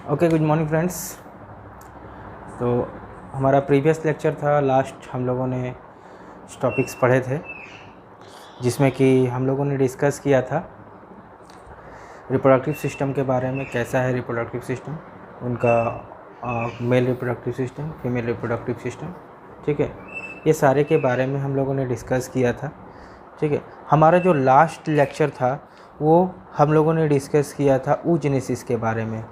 Okay, good morning friends. तो हमारा previous lecture था, लास्ट हम लोगों ने टॉपिक्स पढ़े थे जिसमें कि हम लोगों ने डिस्कस किया था रिप्रोडक्टिव सिस्टम के बारे में। कैसा है रिप्रोडक्टिव सिस्टम, उनका male reproductive system, female reproductive system, ठीक है। ये सारे के बारे में हम लोगों ने डिस्कस किया था, ठीक है। हमारा जो लास्ट लेक्चर था वो हम लोगों ने डिस्कस किया था oogenesis के बारे में,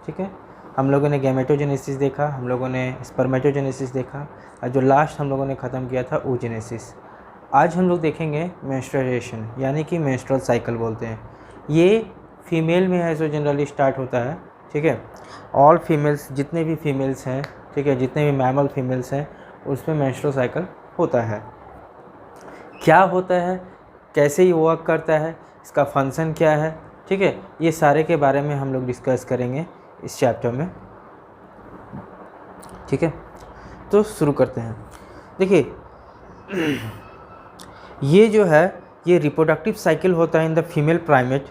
ठीक है। हम लोगों ने गैमेटोजेनेसिस देखा, हम लोगों ने स्पर्मेटोजेनेसिस देखा, और जो लास्ट हम लोगों ने ख़त्म किया था oogenesis। आज हम लोग देखेंगे मेंस्ट्रुएशन, यानी कि मेंस्ट्रुअल साइकिल बोलते हैं। ये फीमेल में है जो जनरली स्टार्ट होता है, ठीक है। ऑल फीमेल्स, जितने भी फीमेल्स हैं, ठीक है, जितने भी मैमल फीमेल्स हैं, उसमें मेंस्ट्रुअल साइकिल होता है। क्या होता है, कैसे ये वर्क करता है, इसका फंक्शन क्या है, ठीक है, ये सारे के बारे में हम लोग डिस्कस करेंगे इस चैप्टर में, ठीक है। तो शुरू करते हैं। देखिए, ये जो है ये रिप्रोडक्टिव साइकिल होता है इन द फीमेल प्राइमेट,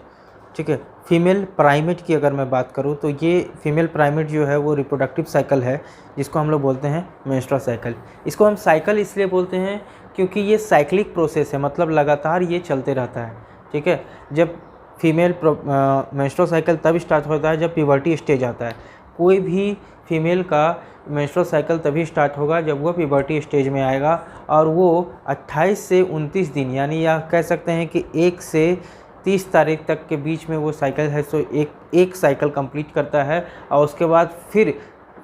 ठीक है। फीमेल प्राइमेट की अगर मैं बात करूँ तो ये फीमेल प्राइमेट जो है वो रिप्रोडक्टिव साइकिल है, जिसको हम लोग बोलते हैं मेंस्ट्रुअल साइकिल। इसको हम साइकिल इसलिए बोलते हैं क्योंकि ये साइक्लिक प्रोसेस है, मतलब लगातार ये चलते रहता है, ठीक है। जब फीमेल मेंस्ट्रुअल साइकिल तब स्टार्ट होता है जब प्यूबर्टी स्टेज आता है। कोई भी फीमेल का मेंस्ट्रुअल साइकिल तभी स्टार्ट होगा जब वो प्यूबर्टी स्टेज में आएगा, और वो 28 से 29 दिन, यानी या कह सकते हैं कि 1 से 30 तारीख तक के बीच में वो साइकिल है, सो एक साइकिल कंप्लीट करता है, और उसके बाद फिर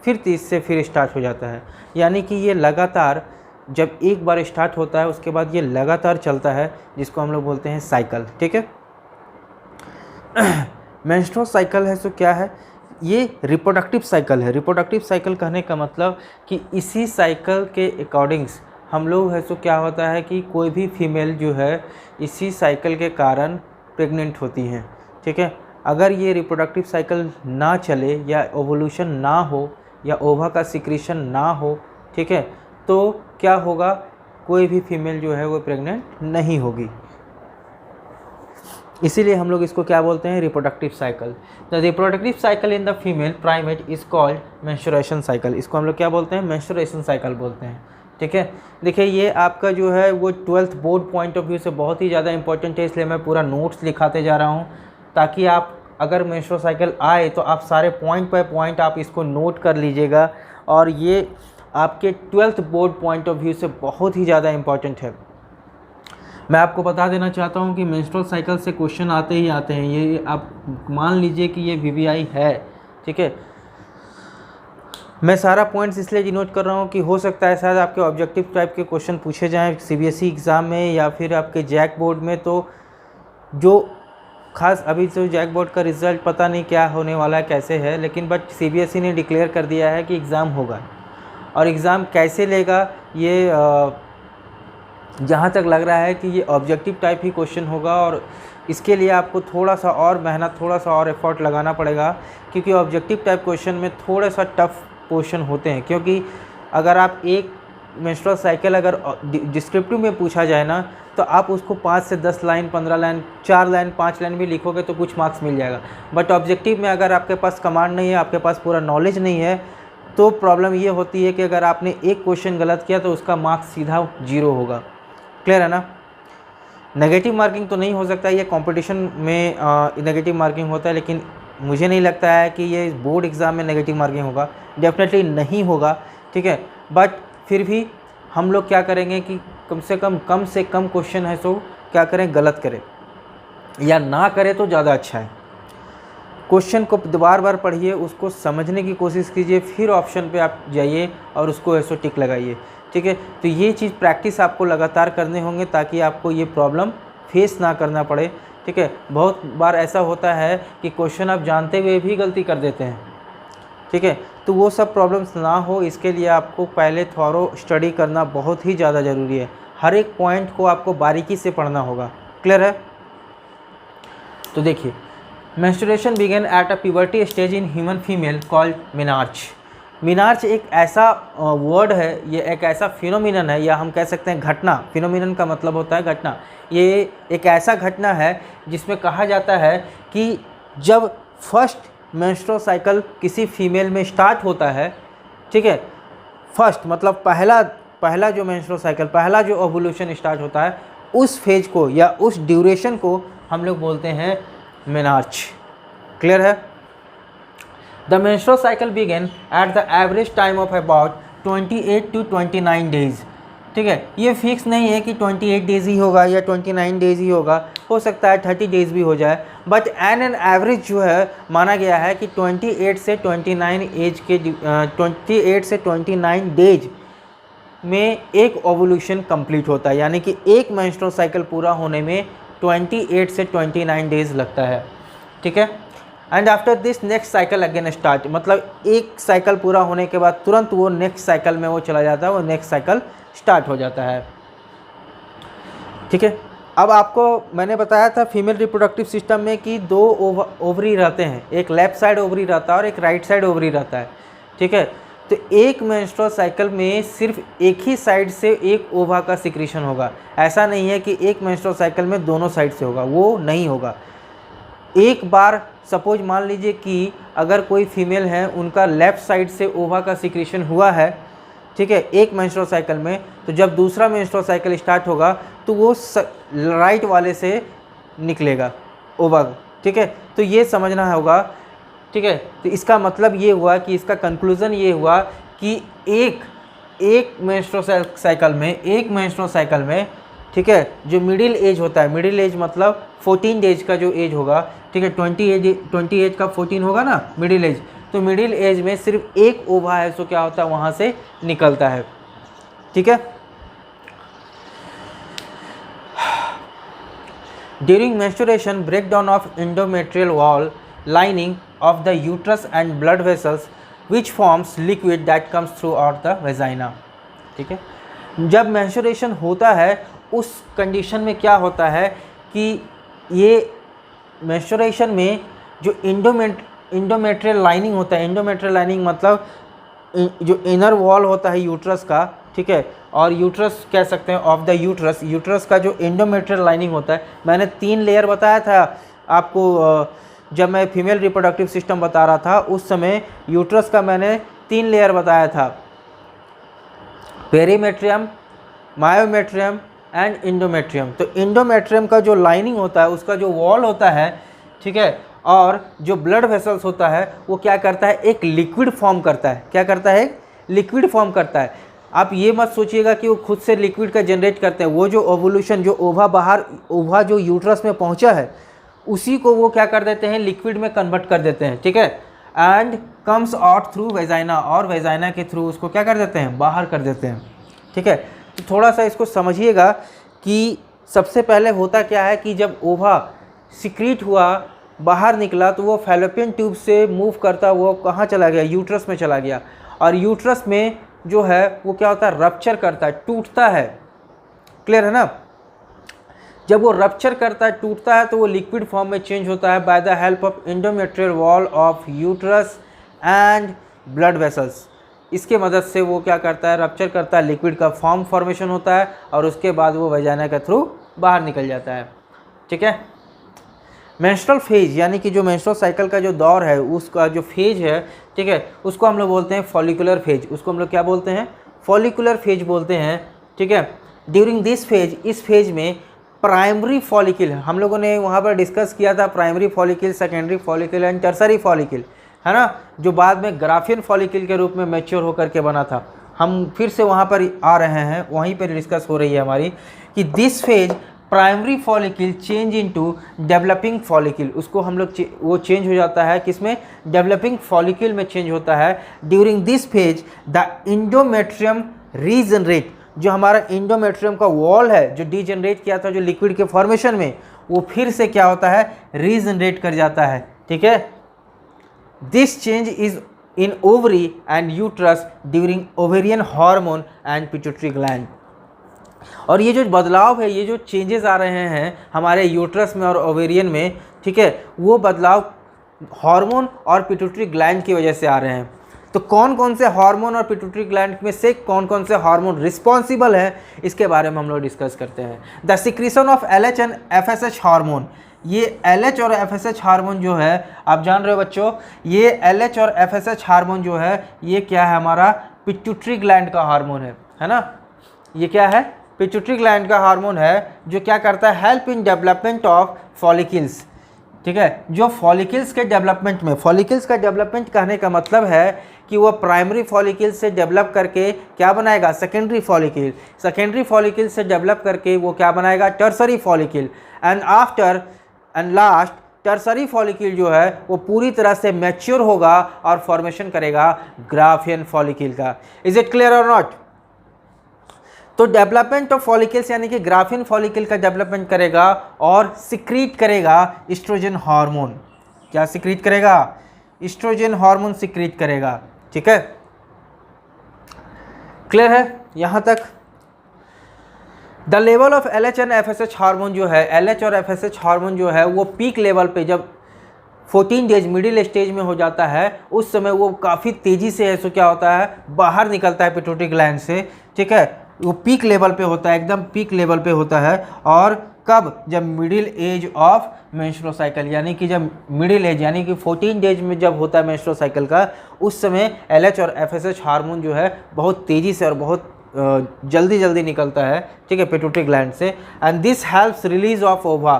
30 से फिर स्टार्ट हो जाता है। यानी कि ये लगातार, जब एक बार स्टार्ट होता है उसके बाद ये लगातार चलता है, जिसको हम लोग बोलते हैं साइकिल, ठीक है। मेंस्ट्रुअल साइकिल है सो क्या है, ये रिप्रोडक्टिव साइकिल है। रिप्रोडक्टिव साइकिल कहने का मतलब कि इसी साइकिल के अकॉर्डिंग्स हम लोग है सो क्या होता है कि कोई भी फीमेल जो है इसी साइकिल के कारण प्रेग्नेंट होती हैं, ठीक है। अगर ये रिप्रोडक्टिव साइकिल ना चले या ओवुलेशन ना हो या ओवा का सिक्रीशन ना हो, ठीक है, तो क्या होगा, कोई भी फीमेल जो है वो प्रेग्नेंट नहीं होगी। इसीलिए हम लोग इसको क्या बोलते हैं, reproductive cycle. The reproductive cycle in the female primate is called menstruation cycle. इसको हम लोग क्या बोलते हैं, मेंस्ट्रुएशन साइकिल बोलते हैं, ठीक है। देखिए, ये आपका जो है वो 12th board point of view से बहुत ही ज़्यादा इंपॉर्टेंट है, इसलिए मैं पूरा नोट्स लिखाते जा रहा हूँ, ताकि आप अगर मेंस्ट्रुअल साइकिल आए तो आप सारे पॉइंट बाय पॉइंट आप इसको नोट कर लीजिएगा, और ये आपके 12th board point of view से बहुत ही ज़्यादा इंपॉर्टेंट है। मैं आपको बता देना चाहता हूँ कि मेंस्ट्रुअल साइकिल से क्वेश्चन आते ही आते हैं। ये आप मान लीजिए कि ये वीवीआई है, ठीक है। मैं सारा पॉइंट्स इसलिए डिनोट कर रहा हूँ कि हो सकता है शायद आपके ऑब्जेक्टिव टाइप के क्वेश्चन पूछे जाएँ सीबीएसई एग्ज़ाम में या फिर आपके जैक बोर्ड में। तो जो खास अभी तो जैक बोर्ड का रिज़ल्ट पता नहीं क्या होने वाला है, कैसे है, लेकिन बट सीबीएसई ने डिक्लेयर कर दिया है कि एग्ज़ाम होगा। और एग्ज़ाम कैसे लेगा, ये जहाँ तक लग रहा है कि ये ऑब्जेक्टिव टाइप ही क्वेश्चन होगा, और इसके लिए आपको थोड़ा सा और मेहनत, थोड़ा सा और एफर्ट लगाना पड़ेगा, क्योंकि ऑब्जेक्टिव टाइप क्वेश्चन में थोड़ा सा टफ क्वेश्चन होते हैं। क्योंकि अगर आप एक मेंस्ट्रुअल साइकिल अगर डिस्क्रिप्टिव में पूछा जाए ना, तो आप उसको 5 से 10 लाइन, 15 लाइन, 4 लाइन, 5 लाइन भी लिखोगे तो कुछ मार्क्स मिल जाएगा। बट ऑब्जेक्टिव में अगर आपके पास कमांड नहीं है, आपके पास पूरा नॉलेज नहीं है, तो प्रॉब्लम ये होती है कि अगर आपने एक क्वेश्चन गलत किया तो उसका मार्क्स सीधा 0 होगा। क्लियर है ना। नेगेटिव मार्किंग तो नहीं हो सकता, ये कंपटीशन में नेगेटिव मार्किंग होता है, लेकिन मुझे नहीं लगता है कि ये बोर्ड एग्ज़ाम में नेगेटिव मार्किंग होगा, डेफिनेटली नहीं होगा, ठीक है। बट फिर भी हम लोग क्या करेंगे कि कम से कम क्वेश्चन है सो क्या करें, गलत करें या ना करें तो ज़्यादा अच्छा है। क्वेश्चन को बार बार पढ़िए, उसको समझने की कोशिश कीजिए, फिर ऑप्शन पे आप जाइए और उसको ऐसो टिक लगाइए, ठीक है। तो ये चीज़ प्रैक्टिस आपको लगातार करने होंगे ताकि आपको ये प्रॉब्लम फेस ना करना पड़े, ठीक है। बहुत बार ऐसा होता है कि क्वेश्चन आप जानते हुए भी गलती कर देते हैं, ठीक है। तो वो सब प्रॉब्लम्स ना हो, इसके लिए आपको पहले थॉरो स्टडी करना बहुत ही ज़्यादा ज़रूरी है। हर एक पॉइंट को आपको बारीकी से पढ़ना होगा। क्लियर है। तो देखिए, menstruation began at a puberty stage in human female called menarche. Menarche एक ऐसा वर्ड है, ये एक ऐसा फिनोमिनन है, या हम कह सकते हैं घटना। फिनोमिनन का मतलब होता है घटना। ये एक ऐसा घटना है जिसमें कहा जाता है कि जब फर्स्ट मेंस्ट्रुअल साइकिल किसी फीमेल में स्टार्ट होता है, ठीक है, फर्स्ट मतलब पहला जो मेंस्ट्रुअल साइकिल, पहला जो ओवुलेशन स्टार्ट होता है, उस फेज को या उस ड्यूरेशन को हम लोग बोलते हैं मेनार्च। क्लियर है? The menstrual cycle begin at the average time of about 28 to 29 days. ठीक है, ये फिक्स नहीं है कि 28 डेज ही होगा या 29 डेज ही होगा, हो सकता है 30 डेज भी हो जाए, बट एन एवरेज जो है माना गया है कि 28 से 29 डेज में एक ओवुलेशन कंप्लीट होता है, यानी कि एक मेंस्ट्रुअल साइकिल पूरा होने में 28 से 29 डेज लगता है। ठीक है, and after this next cycle again start, मतलब एक साइकिल पूरा होने के बाद तुरंत वो नेक्स्ट साइकिल में वो चला जाता है, वो नेक्स्ट साइकिल स्टार्ट हो जाता है। ठीक है, अब आपको मैंने बताया था फीमेल रिप्रोडक्टिव सिस्टम में कि दो ओवरी रहते हैं, एक लेफ्ट साइड ओवरी रहता है और एक राइट साइड ओवरी रहता है। ठीक है, तो एक मेंस्ट्रुअल साइकिल में सिर्फ एक ही साइड से एक ओवा का सिक्रीशन होगा। ऐसा नहीं है कि एक मेंस्ट्रुअल साइकिल में दोनों साइड से होगा, वो नहीं होगा। एक बार सपोज मान लीजिए कि अगर कोई फीमेल है, उनका लेफ़्ट साइड से ओवा का सिक्रीशन हुआ है, ठीक है, एक मेंस्ट्रुअल साइकिल में, तो जब दूसरा मेंस्ट्रुअल साइकिल स्टार्ट होगा तो वो राइट वाले से निकलेगा ओवा। ठीक है, तो ये समझना होगा। ठीक है, तो इसका मतलब ये हुआ कि इसका कंक्लूज़न ये हुआ कि एक मेंस्ट्रुअल साइकिल में ठीक है, जो मिडिल एज होता है, मिडिल एज मतलब 14 डेज का जो एज होगा, ठीक है, 20 एज का 14 होगा ना मिडिल एज, तो मिडिल एज में सिर्फ एक ओवा है, सो क्या होता है वहाँ से निकलता है। ठीक है, during menstruation breakdown of endometrial wall lining of the uterus and blood vessels which forms liquid that comes through out the vagina. ठीक है, जब मेंस्ट्रुएशन होता है उस कंडीशन में क्या होता है कि ये मेंस्ट्रुएशन में जो इंडोमेट्रियल लाइनिंग होता है, इंडोमेट्रियल लाइनिंग मतलब जो इनर वॉल होता है यूट्रस का, ठीक है, और यूट्रस कह सकते हैं ऑफ द यूट्रस का जो इंडोमेट्रियल लाइनिंग होता है, मैंने 3 लेयर बताया था आपको जब मैं फीमेल रिप्रोडक्टिव सिस्टम बता रहा था, उस समय यूट्रस का मैंने 3 लेयर बताया था, पेरीमेट्रियम, मायोमेट्रियम एंड इंडोमेट्रियम। तो इंडोमेट्रियम का जो लाइनिंग होता है, उसका जो वॉल होता है, ठीक है, और जो ब्लड वेसल्स होता है, वो क्या करता है, एक लिक्विड फॉर्म करता है। क्या करता है? लिक्विड फॉर्म करता है। आप ये मत सोचिएगा कि वो खुद से लिक्विड का जनरेट करते हैं, वो जो ओवुलेशन, जो ओवा जो यूट्रस में पहुंचा है, उसी को वो क्या कर देते हैं, लिक्विड में कन्वर्ट कर देते हैं। ठीक है, and comes out through vagina, और वेजाइना के थ्रू उसको क्या कर देते हैं, बाहर कर देते हैं। ठीक है, तो थोड़ा सा इसको समझिएगा कि सबसे पहले होता क्या है कि जब ओवा सिक्रीट हुआ, बाहर निकला, तो वो फैलोपियन ट्यूब से मूव करता, वो कहाँ चला गया, यूट्रस में चला गया, और यूट्रस में जो है वो क्या होता है, रप्चर करता है, टूटता है। क्लियर है ना? जब वो रप्चर करता है, टूटता है, तो वो लिक्विड फॉर्म में चेंज होता है by the help of endometrial wall of uterus and blood vessels. इसके मदद से वो क्या करता है, रप्चर करता है, लिक्विड का फॉर्मेशन होता है, और उसके बाद वो वजाइना के थ्रू बाहर निकल जाता है। ठीक है, मेंस्ट्रुअल फेज यानी कि जो मेंस्ट्रुअल साइकिल का जो दौर है, उसका जो फेज है, ठीक है, उसको हम लोग बोलते हैं फॉलिकुलर फेज। उसको हम लोग क्या बोलते हैं, फॉलिकुलर फेज बोलते हैं। ठीक है, ड्यूरिंग दिस फेज, इस फेज में प्राइमरी फॉलिकल, हम लोगों ने वहाँ पर डिस्कस किया था primary follicle, secondary follicle and tertiary follicle, है ना, जो बाद में ग्राफियन फॉलिकल के रूप में मैच्योर होकर के बना था। हम फिर से वहाँ पर आ रहे हैं, वहीं पर डिस्कस हो रही है हमारी कि this phase primary follicle change into developing follicle, उसको हम लोग वो चेंज हो जाता है, किसमें, डेवलपिंग फॉलिकल में चेंज होता है। During this phase the endometrium regenerate, जो हमारा इंडोमेट्रियम का वॉल है, जो डीजनरेट किया था जो लिक्विड के फॉर्मेशन में, वो फिर से क्या होता है, रीजनरेट कर जाता है। ठीक है, this change is in ovary and uterus during ovarian hormone and pituitary gland. और ये जो बदलाव है, ये जो चेंजेस आ रहे हैं हमारे यूट्रस में और ओवेरियन में, ठीक है, वो बदलाव हार्मोन और पिट्यूटरी ग्लैंड की वजह से आ रहे हैं। तो कौन कौन से हार्मोन और पिट्यूटरी ग्लैंड में से कौन कौन से हार्मोन रिस्पॉन्सिबल है, इसके बारे में हम लोग डिस्कस करते हैं। The secretion of LH and FSH hormone, ये LH और FSH हार्मोन जो है, आप जान रहे हो बच्चों, ये LH और FSH हार्मोन जो है ये क्या है, हमारा पिट्यूटरी ग्लैंड का हार्मोन है ना। ये क्या है, पिट्यूटरी ग्लैंड का हार्मोन है जो क्या करता है, help in development of follicles. ठीक है, जो फॉलिकल्स के डेवलपमेंट में, फॉलिकल्स का डेवलपमेंट कहने का मतलब है कि वो प्राइमरी फॉलिकल से डेवलप करके क्या बनाएगा, सेकेंडरी फॉलिकल, सेकेंडरी फॉलिकल से डेवलप करके वो क्या बनाएगा, tertiary follicle, and after and last tertiary follicle जो है वो पूरी तरह से मैच्योर होगा और फॉर्मेशन करेगा ग्राफियन फॉलिकल का। इज इट क्लियर और नॉट। तो डेवलपमेंट ऑफ फॉलिकल्स यानी कि ग्राफियन फॉलिकल का डेवलपमेंट करेगा और सिक्रीट करेगा एस्ट्रोजन हार्मोन। क्या सिक्रीट करेगा, एस्ट्रोजन हार्मोन सिक्रीट करेगा। ठीक है, क्लियर है यहाँ तक। The level of LH and FSH hormone जो है, LH और FSH हार्मोन जो है वो पीक लेवल पे जब 14 डेज मिडिल स्टेज में हो जाता है, उस समय वो काफ़ी तेज़ी से है सो क्या होता है, बाहर निकलता है पिट्यूटरी ग्लैंड से। ठीक है, वो पीक लेवल पे होता है, एकदम पीक लेवल पे होता है। और कब, जब middle age of menstrual cycle, यानी कि जब मिडिल एज यानी कि 14 डेज में जब होता है मेंस्ट्रुअल साइकिल का, उस समय LH और FSH हार्मोन जो है बहुत तेज़ी से और बहुत जल्दी निकलता है। ठीक है, पिट्यूटरी ग्लैंड से। And this helps release of ओवा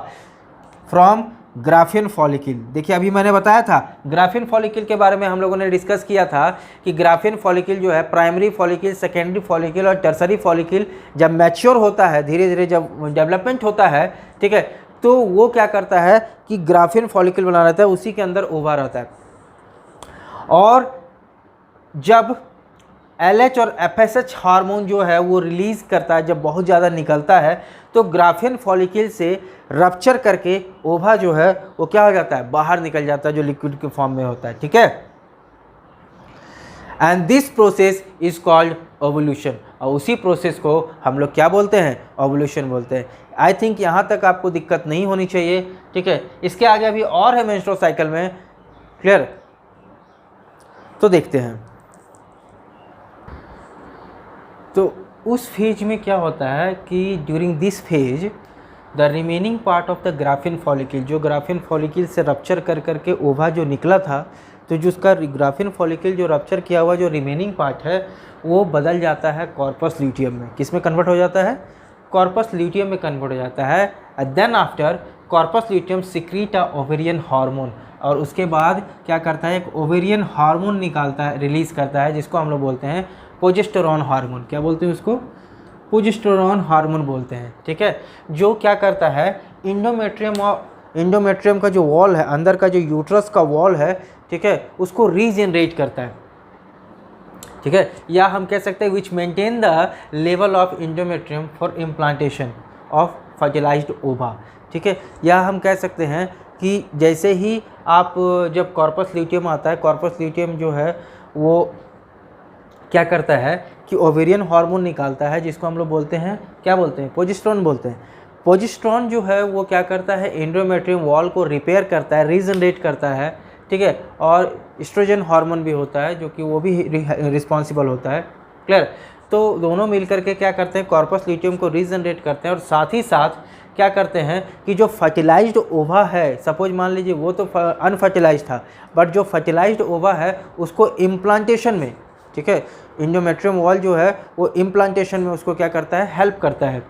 फ्रॉम ग्राफियन फॉलिकल। देखिए अभी मैंने बताया था ग्राफियन फॉलिकल के बारे में, हम लोगों ने डिस्कस किया था कि ग्राफियन फॉलिकल जो है प्राइमरी फॉलिकल, सेकेंडरी फॉलिकल और टर्सरी फॉलिकल जब मैच्योर होता है, धीरे धीरे जब डेवलपमेंट होता है, ठीक है, तो वो क्या करता है कि ग्राफियन फॉलिकल बना रहता है, उसी के अंदर ओवा रहता है। और जब LH और FSH हार्मोन जो है वो रिलीज़ करता है, जब बहुत ज़्यादा निकलता है, तो ग्राफियन फॉलिकल से रप्चर करके ओवा जो है वो क्या हो जाता है, बाहर निकल जाता है, जो लिक्विड के फॉर्म में होता है। ठीक है, and this process is called ovulation. और उसी प्रोसेस को हम लोग क्या बोलते हैं, ओवुलेशन बोलते हैं। आई थिंक यहाँ तक आपको दिक्कत नहीं होनी चाहिए। ठीक है, इसके आगे अभी और है मेंस्ट्रुअल साइकिल में, क्लियर, तो देखते हैं। तो उस फेज में क्या होता है कि during this phase the remaining part of the Graafian follicle, जो ग्राफियन फॉलिकल से रप्चर कर करके ओवा जो निकला था, तो जो उसका ग्राफियन फॉलिकल जो रप्चर किया हुआ जो रिमेनिंग पार्ट है वो बदल जाता है कॉर्पस ल्यूटियम में। किस में कन्वर्ट हो जाता है, कॉर्पस ल्यूटियम में कन्वर्ट हो जाता है। And then after corpus luteum secrete a ovarian hormone, और उसके बाद क्या करता है, एक ओवेरियन हार्मोन निकालता है, रिलीज़ करता है, जिसको हम लोग बोलते हैं प्रोजेस्टेरोन हार्मोन। क्या बोलते हैं उसको, प्रोजेस्टेरोन हार्मोन बोलते हैं। ठीक है, जो क्या करता है, इंडोमेट्रियम का जो वॉल है, अंदर का जो यूट्रस का वॉल है, ठीक है, उसको रीजनरेट करता है। ठीक है, या हम कह सकते हैं which maintain the level of endometrium for implantation of fertilised ova. ठीक है, या हम कह सकते हैं कि जैसे ही आप जब कॉर्पस ल्यूटियम आता है, कॉर्पस ल्यूटियम जो है वो क्या करता है कि ओवेरियन हार्मोन निकालता है, जिसको हम लोग बोलते हैं, क्या बोलते हैं, प्रोजेस्टेरोन बोलते हैं। प्रोजेस्टेरोन जो है वो क्या करता है, एंडोमेट्रियम वॉल को रिपेयर करता है, रीजनरेट करता है। ठीक है, और एस्ट्रोजन हार्मोन भी होता है जो कि वो भी रिस्पॉन्सिबल होता है। क्लियर, तो दोनों मिलकर के क्या करते हैं, कॉर्पस ल्यूटियम को रीजनरेट करते हैं, और साथ ही साथ क्या करते हैं कि जो फर्टिलाइज्ड ओवा है, सपोज मान लीजिए वो तो अनफर्टिलाइज्ड था, बट जो फर्टिलाइज्ड ओवा है उसको इम्प्लांटेशन में, ठीक है, इंडोमेट्रियम वॉल जो है वो इम्प्लांटेशन में उसको क्या करता है, हेल्प करता है।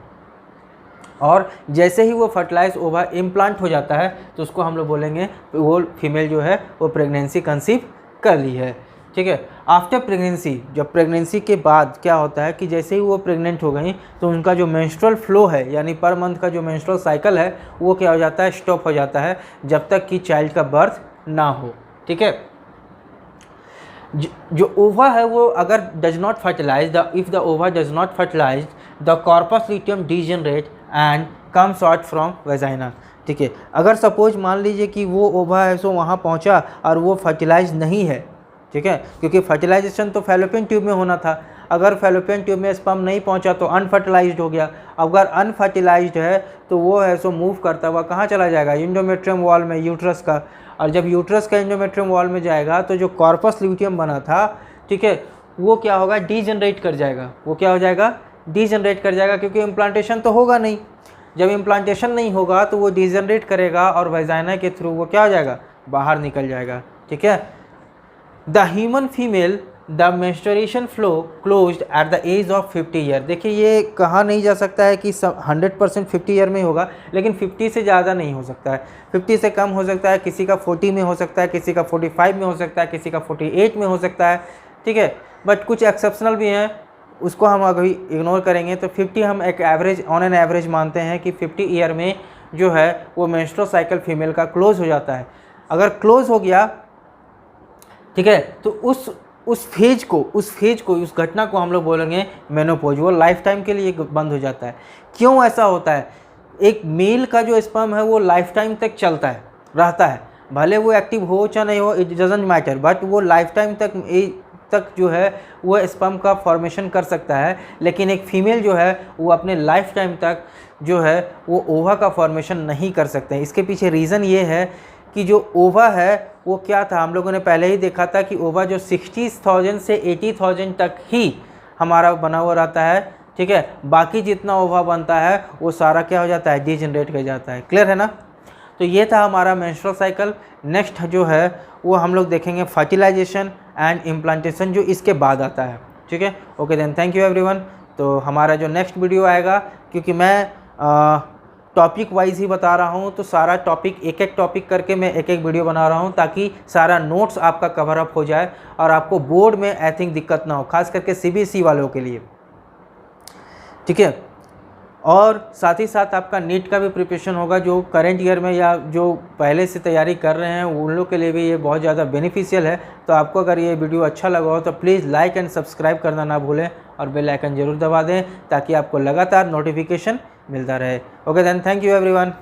और जैसे ही वो फर्टिलाइज ओवा इम्प्लांट हो जाता है तो उसको हम लोग बोलेंगे वो फीमेल जो है वो प्रेगनेंसी कंसीव कर ली है। ठीक है, आफ्टर प्रेगनेंसी, जब प्रेगनेंसी के बाद क्या होता है कि जैसे ही वो प्रेग्नेंट हो गई तो उनका जो मेंस्ट्रुअल फ्लो है, यानी पर मंथ का जो मेंस्ट्रुअल साइकिल है वो क्या हो जाता है, स्टॉप हो जाता है, जब तक कि चाइल्ड का बर्थ ना हो। ठीक है, जो ओवा है वो अगर does not fertilise, if the ova does not fertilise the corpus luteum degenerate and comes out from vagina. ठीक है, अगर सपोज मान लीजिए कि वो ओवा है सो वहाँ पहुँचा और वो फर्टिलाइज नहीं है, ठीक है, क्योंकि फर्टिलाइजेशन तो फैलोपियन ट्यूब में होना था, अगर फैलोपियन ट्यूब में स्पर्म नहीं पहुंचा तो अनफर्टिलाइज्ड हो गया। अगर अनफर्टिलाइज्ड है तो वो है सो मूव करता हुआ कहाँ चला जाएगा, इंडोमेट्रियम वॉल में, यूट्रस का, और जब यूट्रस का इंडोमेट्रियम वॉल में जाएगा तो जो कॉर्पस ल्यूटियम बना था, ठीक है, वो क्या होगा, डीजनरेट कर जाएगा। वो क्या हो जाएगा, डीजनरेट कर जाएगा, क्योंकि इम्प्लांटेशन तो होगा नहीं। जब इम्प्लांटेशन नहीं होगा तो वो डिजनरेट करेगा और वेजाइना के थ्रू वो क्या हो जाएगा, बाहर निकल जाएगा। ठीक है। The human female the menstruation flow closed at the age of 50 year. देखिए ये कहा नहीं जा सकता है कि 100% 50 ईयर में ही होगा, लेकिन 50 से ज़्यादा नहीं हो सकता है, 50 से कम हो सकता है, किसी का 40 में हो सकता है, किसी का 45 में हो सकता है, किसी का 48 में हो सकता है। ठीक है, बट कुछ एक्सेप्शनल भी हैं, उसको हम अभी इग्नोर करेंगे। तो 50 हम एक एवरेज, ऑन एन एवरेज मानते हैं कि 50 ईयर में जो है वो मेंस्ट्रुअल साइकिल फीमेल का क्लोज हो जाता है। अगर क्लोज हो गया, ठीक है, तो उस फेज को उस घटना को हम लोग बोलेंगे मेनोपॉज। वो लाइफ टाइम के लिए बंद हो जाता है। क्यों ऐसा होता है? एक मेल का जो स्पर्म है वो लाइफ टाइम तक चलता है, रहता है, भले वो एक्टिव हो चाहे नहीं हो, इट डजंट मैटर, बट वो लाइफ टाइम तक जो है वो स्पर्म का फॉर्मेशन कर सकता है। लेकिन एक फीमेल जो है वो अपने लाइफ टाइम तक जो है वो ओवा का फॉर्मेशन नहीं कर सकते हैं। इसके पीछे रीज़न ये है कि जो ओवा है वो क्या था, हम लोगों ने पहले ही देखा था कि ओवा जो 60,000 से 80,000 तक ही हमारा बना हुआ रहता है। ठीक है, बाकी जितना ओवा बनता है वो सारा क्या हो जाता है, डिजनरेट हो जाता है। क्लियर है ना? तो ये था हमारा मेंस्ट्रुअल साइकिल। नेक्स्ट जो है वो हम लोग देखेंगे फर्टिलाइजेशन एंड इम्प्लांटेशन, जो इसके बाद आता है। ठीक है, okay then, thank you everyone. तो हमारा जो नेक्स्ट वीडियो आएगा, क्योंकि मैं टॉपिक वाइज ही बता रहा हूँ, तो सारा टॉपिक एक एक टॉपिक करके मैं एक एक वीडियो बना रहा हूँ, ताकि सारा नोट्स आपका कवर अप हो जाए और आपको बोर्ड में आई थिंक दिक्कत ना हो, खास करके सीबीएसई वालों के लिए। ठीक है, और साथ ही साथ आपका नीट का भी प्रिपरेशन होगा, जो करंट ईयर में या जो पहले से तैयारी कर रहे हैं उन लोग के लिए भी ये बहुत ज़्यादा बेनिफिशियल है। तो आपको अगर ये वीडियो अच्छा लगा हो तो प्लीज़ लाइक एंड सब्सक्राइब करना ना भूलें और बेल आइकन ज़रूर दबा दें, ताकि आपको लगातार नोटिफिकेशन मिलता रहे। Okay then, thank you everyone.